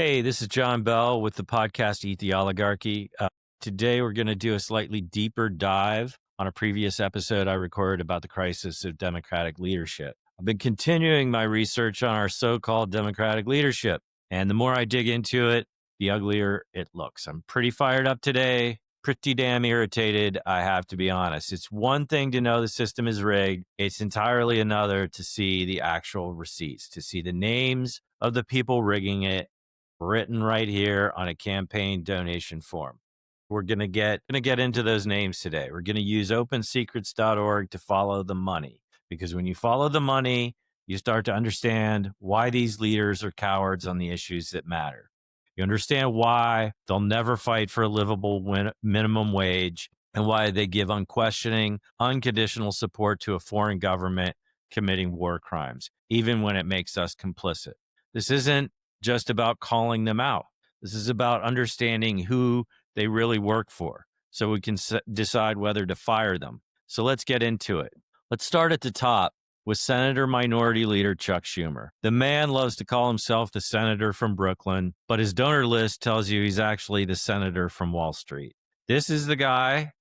Hey, this is John Bell with the podcast Eat the Oligarchy. Today, we're going to do a slightly deeper dive on a previous episode I recorded about the crisis of Democratic leadership. I've been continuing my research on our so-called Democratic leadership, and the more I dig into it, the uglier it looks. I'm pretty fired up today, pretty damn irritated, I have to be honest. It's one thing to know the system is rigged. It's entirely another to see the actual receipts, to see the names of the people rigging it written right here on a campaign donation form. We're going to get into those names today. We're going to use opensecrets.org to follow the money, because when you follow the money, you start to understand why these leaders are cowards on the issues that matter. You understand why they'll never fight for a livable minimum wage, and why they give unquestioning, unconditional support to a foreign government committing war crimes, even when it makes us complicit. This isn't just about calling them out. This is about understanding who they really work for, so we can decide whether to fire them. So let's get into it. Let's start at the top with Senator Minority Leader Chuck Schumer. The man loves to call himself the senator from Brooklyn, but his donor list tells you he's actually the senator from Wall Street. This is the guy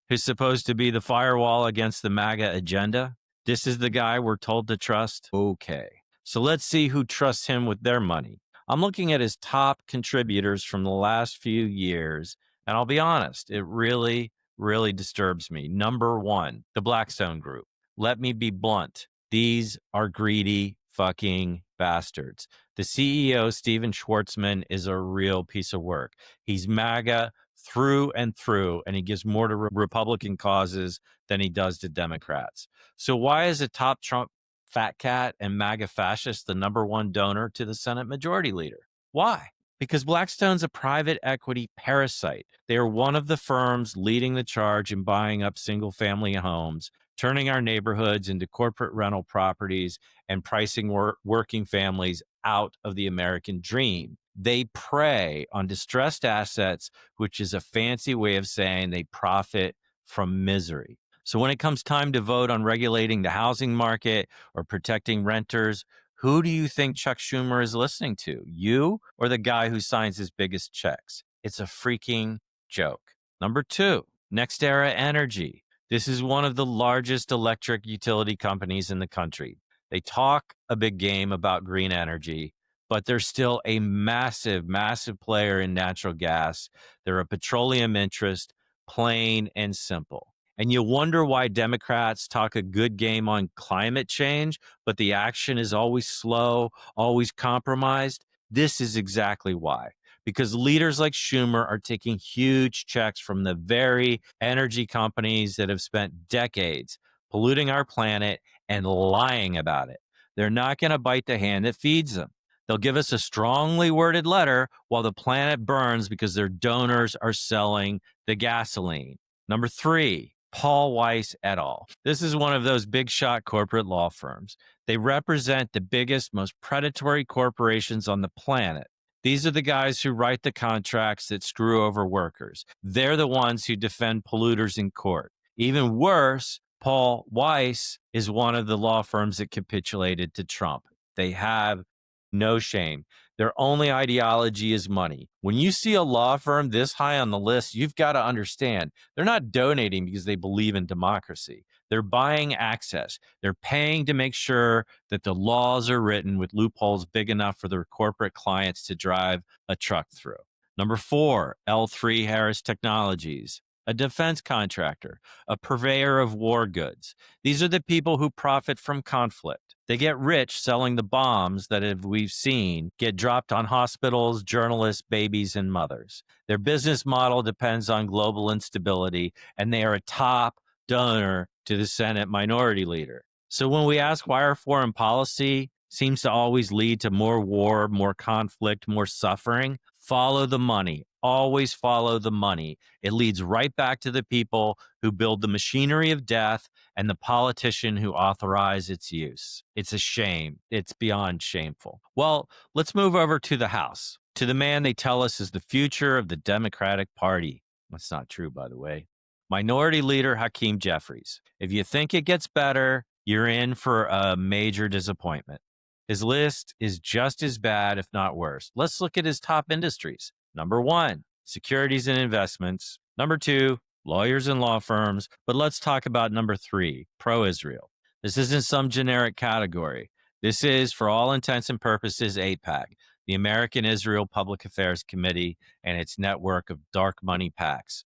who's supposed to be the firewall against the MAGA agenda. This is the guy we're told to trust. Okay. So let's see who trusts him with their money. I'm looking at his top contributors from the last few years, and I'll be honest, it really, really disturbs me. Number one, the Blackstone Group. Let me be blunt. These are greedy fucking bastards. The CEO, Steven Schwartzman, is a real piece of work. He's MAGA through and through, and he gives more to Republican causes than he does to Democrats. So why is a top Trump fat cat and MAGA fascist the number one donor to the Senate Majority Leader? Why? Because Blackstone's a private equity parasite. They are one of the firms leading the charge in buying up single-family homes, turning our neighborhoods into corporate rental properties, and pricing working families out of the American dream. They prey on distressed assets, which is a fancy way of saying they profit from misery. So when it comes time to vote on regulating the housing market or protecting renters, who do you think Chuck Schumer is listening to? You or the guy who signs his biggest checks? It's a freaking joke. Number two, NextEra Energy. This is one of the largest electric utility companies in the country. They talk a big game about green energy, but they're still a massive, massive player in natural gas. They're a petroleum interest, plain and simple. And you wonder why Democrats talk a good game on climate change, but the action is always slow, always compromised. This is exactly why. Because leaders like Schumer are taking huge checks from the very energy companies that have spent decades polluting our planet and lying about it. They're not going to bite the hand that feeds them. They'll give us a strongly worded letter while the planet burns because their donors are selling the gasoline. Number three, Paul Weiss et al. This is one of those big shot corporate law firms. They represent the biggest, most predatory corporations on the planet. These are the guys who write the contracts that screw over workers. They're the ones who defend polluters in court. Even worse, Paul Weiss is one of the law firms that capitulated to Trump. They have no shame. Their only ideology is money. When you see a law firm this high on the list, you've got to understand they're not donating because they believe in democracy. They're buying access. They're paying to make sure that the laws are written with loopholes big enough for their corporate clients to drive a truck through. Number four, L3 Harris Technologies, a defense contractor, a purveyor of war goods. These are the people who profit from conflict. They get rich selling the bombs that we've seen get dropped on hospitals, journalists, babies, and mothers. Their business model depends on global instability, and they are a top donor to the Senate Minority Leader. So when we ask why our foreign policy seems to always lead to more war, more conflict, more suffering, follow the money. Always follow the money. It leads right back to the people who build the machinery of death and the politician who authorized its use. It's a shame. It's beyond shameful. Well, let's move over to the House, to the man they tell us is the future of the Democratic Party. That's not true, by the way. Minority Leader Hakeem Jeffries. If you think it gets better, you're in for a major disappointment. His list is just as bad, if not worse. Let's look at his top industries. Number 1, securities and investments. Number 2, lawyers and law firms. But let's talk about number 3, pro-Israel. This isn't some generic category. This is, for all intents and purposes, AIPAC, the American Israel Public Affairs Committee, and its network of dark money PACs.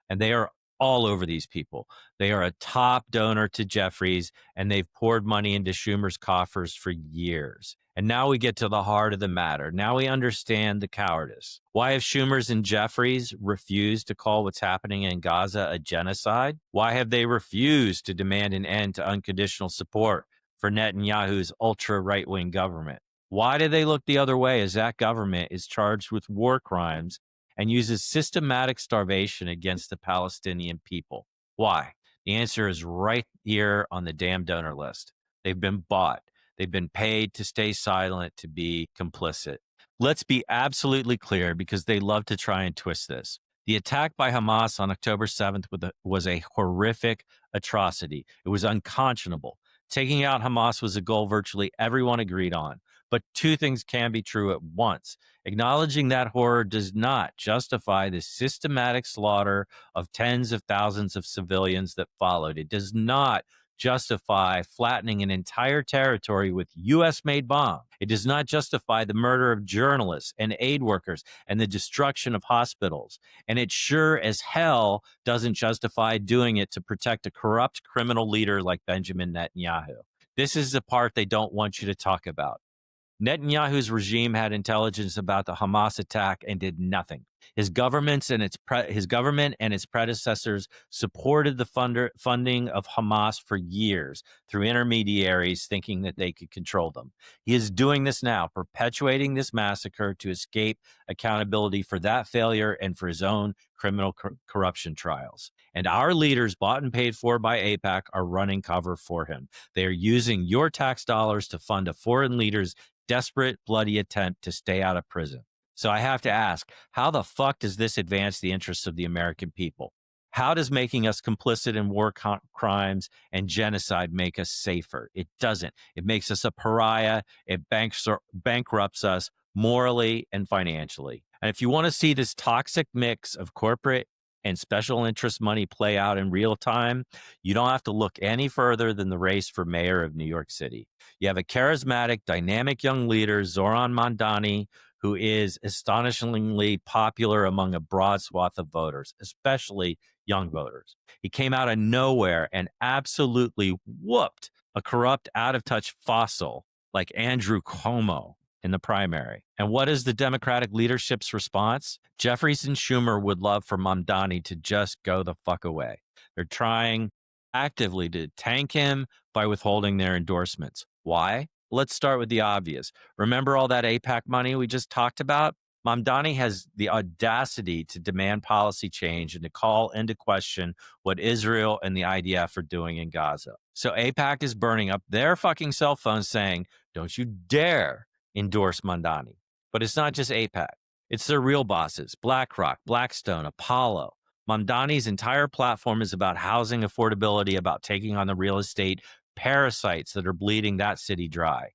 And they are all over these people. They are a top donor to Jeffries, and they've poured money into Schumer's coffers for years. And now we get to the heart of the matter. Now we understand the cowardice. Why have Schumer's and Jeffries refused to call what's happening in Gaza a genocide? Why have they refused to demand an end to unconditional support for Netanyahu's ultra right-wing government? Why do they look the other way as that government is charged with war crimes and uses systematic starvation against the Palestinian people? Why? The answer is right here on the damn donor list. They've been bought. They've been paid to stay silent, to be complicit. Let's be absolutely clear, because they love to try and twist this. The attack by Hamas on October 7th was a horrific atrocity. It was unconscionable. Taking out Hamas was a goal virtually everyone agreed on. But two things can be true at once. Acknowledging that horror does not justify the systematic slaughter of tens of thousands of civilians that followed. It does not justify flattening an entire territory with U.S.-made bombs. It does not justify the murder of journalists and aid workers and the destruction of hospitals. And it sure as hell doesn't justify doing it to protect a corrupt criminal leader like Benjamin Netanyahu. This is the part they don't want you to talk about. Netanyahu's regime had intelligence about the Hamas attack and did nothing. His government and its predecessors supported the funding of Hamas for years through intermediaries, thinking that they could control them. He is doing this now, perpetuating this massacre to escape accountability for that failure and for his own criminal corruption trials. And our leaders, bought and paid for by AIPAC, are running cover for him. They are using your tax dollars to fund a foreign leader's desperate, bloody attempt to stay out of prison. So I have to ask, how the fuck does this advance the interests of the American people? How does making us complicit in war crimes and genocide make us safer? It doesn't. It makes us a pariah. It bankrupts us morally and financially. And if you want to see this toxic mix of corporate and special interest money play out in real time, you don't have to look any further than the race for mayor of New York City. You have a charismatic, dynamic young leader, Zoran Mandani, who is astonishingly popular among a broad swath of voters, especially young voters. He came out of nowhere and absolutely whooped a corrupt, out-of-touch fossil like Andrew Cuomo in the primary. And what is the Democratic leadership's response? Jeffries and Schumer would love for Mamdani to just go the fuck away. They're trying actively to tank him by withholding their endorsements. Why? Let's start with the obvious. Remember all that AIPAC money we just talked about? Mamdani has the audacity to demand policy change and to call into question what Israel and the IDF are doing in Gaza. So AIPAC is burning up their fucking cell phones saying, don't you dare endorse Mamdani. But it's not just AIPAC. It's their real bosses, BlackRock, Blackstone, Apollo. Mamdani's entire platform is about housing affordability, about taking on the real estate parasites that are bleeding that city dry.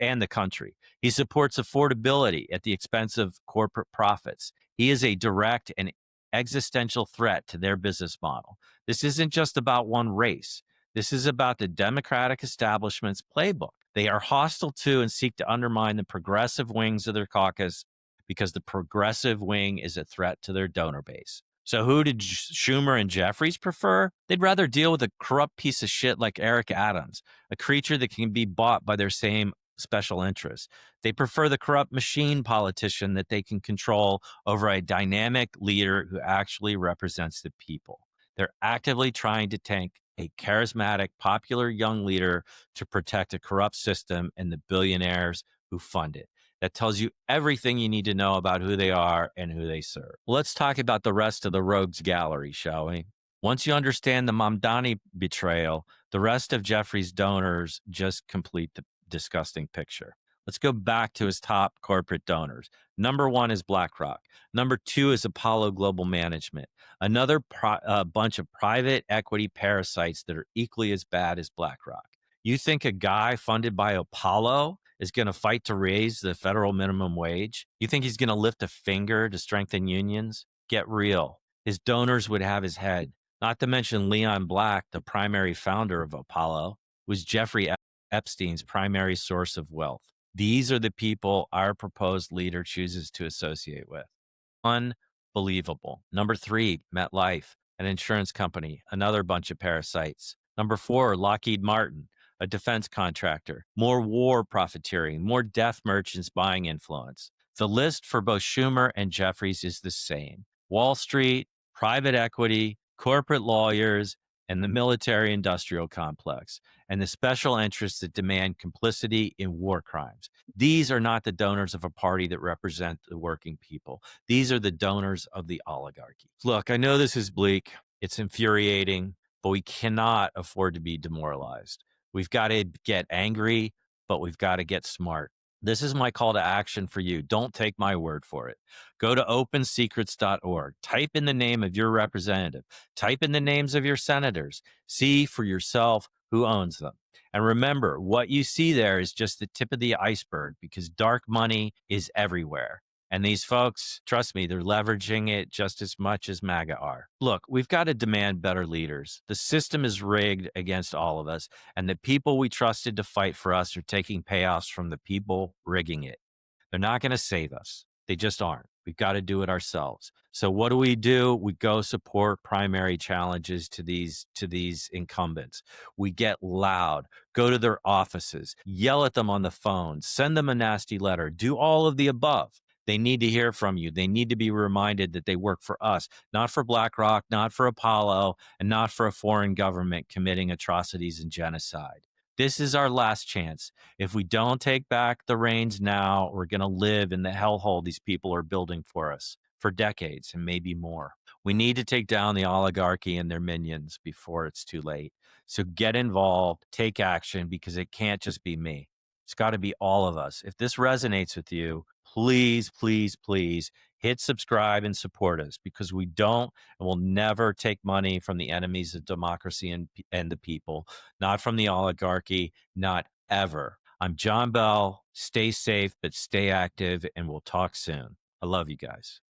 And the country. He supports affordability at the expense of corporate profits. He is a direct and existential threat to their business model. This isn't just about one race. This is about the Democratic establishment's playbook. They are hostile to and seek to undermine the progressive wings of their caucus because the progressive wing is a threat to their donor base. So who did Schumer and Jeffries prefer? They'd rather deal with a corrupt piece of shit like Eric Adams, a creature that can be bought by their same special interests. They prefer the corrupt machine politician that they can control over a dynamic leader who actually represents the people. They're actively trying to tank a charismatic, popular young leader to protect a corrupt system and the billionaires who fund it. That tells you everything you need to know about who they are and who they serve. Let's talk about the rest of the rogues gallery, shall we? Once you understand the Mamdani betrayal, the rest of Jeffrey's donors just complete the disgusting picture. Let's go back to his top corporate donors. Number 1 is BlackRock. Number 2 is Apollo Global Management, another bunch of private equity parasites that are equally as bad as BlackRock. You think a guy funded by Apollo is going to fight to raise the federal minimum wage? You think he's going to lift a finger to strengthen unions? Get real. His donors would have his head. Not to mention Leon Black, the primary founder of Apollo, was Jeffrey Epstein's primary source of wealth. These are the people our proposed leader chooses to associate with. Unbelievable. Number 3, MetLife, an insurance company, another bunch of parasites. Number 4, Lockheed Martin, a defense contractor, more war profiteering, more death merchants buying influence. The list for both Schumer and Jeffries is the same. Wall Street, private equity, corporate lawyers, and the military industrial complex, and the special interests that demand complicity in war crimes. These are not the donors of a party that represent the working people. These are the donors of the oligarchy. Look, I know this is bleak. It's infuriating, but we cannot afford to be demoralized. We've got to get angry, but we've got to get smart. This is my call to action for you. Don't take my word for it. Go to opensecrets.org. Type in the name of your representative. Type in the names of your senators. See for yourself who owns them. And remember, what you see there is just the tip of the iceberg because dark money is everywhere. And these folks, trust me, they're leveraging it just as much as MAGA are. Look, we've got to demand better leaders. The system is rigged against all of us, and the people we trusted to fight for us are taking payoffs from the people rigging it. They're not going to save us. They just aren't. We've got to do it ourselves. So what do? We go support primary challenges to these incumbents. We get loud, go to their offices, yell at them on the phone, send them a nasty letter, do all of the above. They need to hear from you. They need to be reminded that they work for us, not for BlackRock, not for Apollo, and not for a foreign government committing atrocities and genocide. This is our last chance. If we don't take back the reins now, we're going to live in the hellhole these people are building for us for decades and maybe more. We need to take down the oligarchy and their minions before it's too late. So get involved, take action, because it can't just be me. It's got to be all of us. If this resonates with you, please, please, please hit subscribe and support us, because we don't and will never take money from the enemies of democracy and the people, not from the oligarchy, not ever. I'm John Bell. Stay safe, but stay active, and we'll talk soon. I love you guys.